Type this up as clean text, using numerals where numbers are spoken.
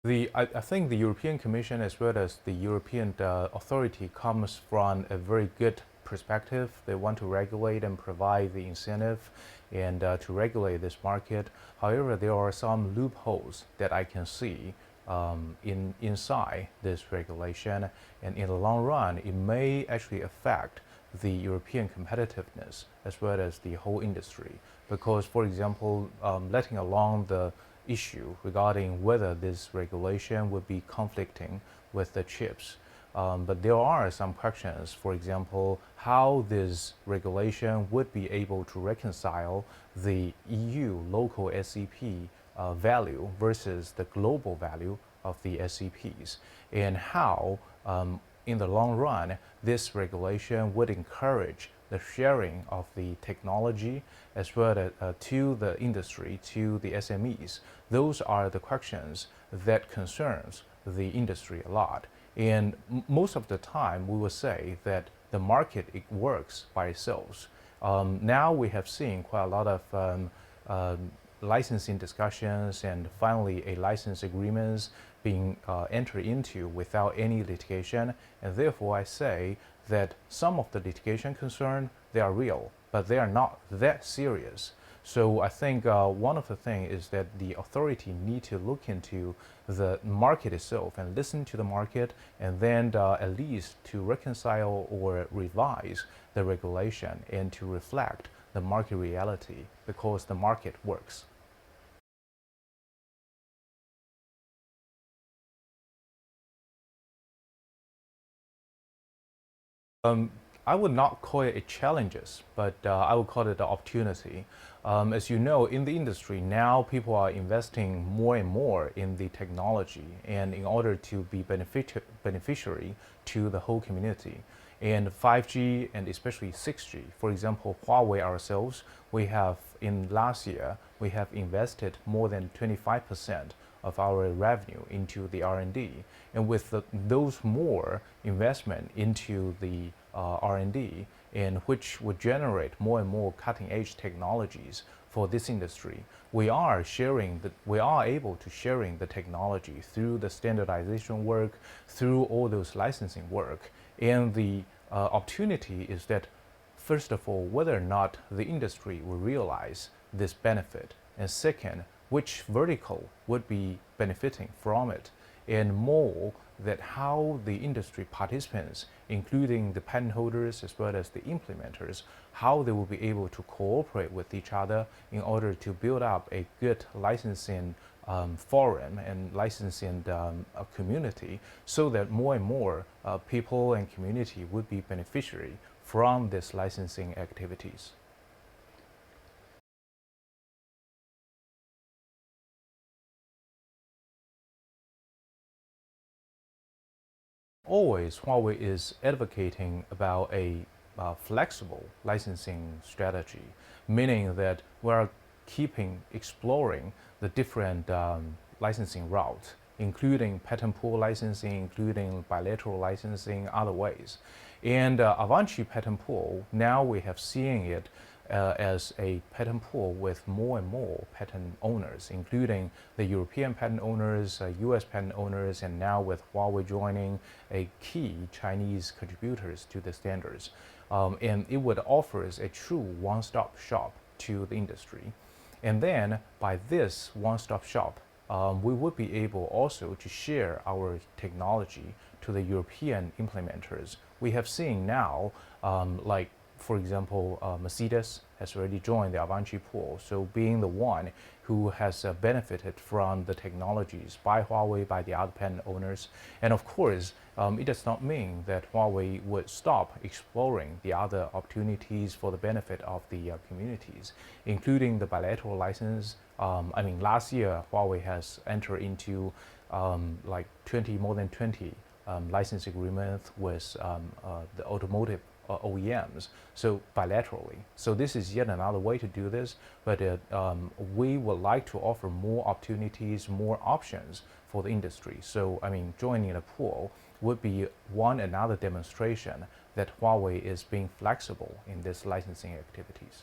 I think the European Commission as well as the European authority comes from a very good perspective. They want to regulate and provide the incentive and to regulate this market. However, there are some loopholes that I can see inside this regulation, and in the long run, it may actually affect the European competitiveness as well as the whole industry. Because, for example, letting alone the issue regarding whether this regulation would be conflicting with the chips. But there are some questions, for example, how this regulation would be able to reconcile the EU local SCP value versus the global value of the SCPs, and how, in the long run, this regulation would encourage the sharing of the technology as well as to the industry, to the SMEs. Those are the questions that concerns the industry a lot. And most of the time, we will say that the market, it works by itself. Now we have seen quite a lot of licensing discussions and finally a license agreements being entered into without any litigation. And therefore I say that some of the litigation concern, they are real, but they are not that serious. So I think one of the things is that the authority need to look into the market itself and listen to the market, and then at least to reconcile or revise the regulation and to reflect the market reality, because the market works. I would not call it a challenges, but I would call it an opportunity. As you know, in the industry now, people are investing more and more in the technology, and in order to be beneficiary to the whole community. And 5G and especially 6G, for example, Huawei ourselves, we have in last year we have invested more than 25% of our revenue into the R&D, and with those more investment into the R&D, and which would generate more and more cutting-edge technologies for this industry, we are able to sharing the technology through the standardization work, through all those licensing work, and the opportunity is that, first of all, whether or not the industry will realize this benefit, and second, which vertical would be benefiting from it, and more that how the industry participants, including the patent holders as well as the implementers, how they will be able to cooperate with each other in order to build up a good licensing forum and licensing community, so that more and more people and community would be beneficiary from this licensing activities. Always Huawei is advocating about a flexible licensing strategy, meaning that we're keeping exploring the different licensing routes, including patent pool licensing, including bilateral licensing, other ways. And Avanci patent pool, now we have seen it as a patent pool with more and more patent owners, including the European patent owners, US patent owners, and now with Huawei joining, a key Chinese contributors to the standards. And it would offer us a true one-stop shop to the industry. And then by this one-stop shop, we would be able also to share our technology to the European implementers. We have seen now, like for example, Mercedes has already joined the Avanci pool, so being the one who has benefited from the technologies by Huawei, by the other patent owners. And of course, it does not mean that Huawei would stop exploring the other opportunities for the benefit of the communities, including the bilateral license. I mean, last year, Huawei has entered into like more than 20 license agreements with the automotive OEMs, so bilaterally. So this is yet another way to do this, but we would like to offer more opportunities, more options for the industry. So I mean, joining the pool would be another demonstration that Huawei is being flexible in this licensing activities.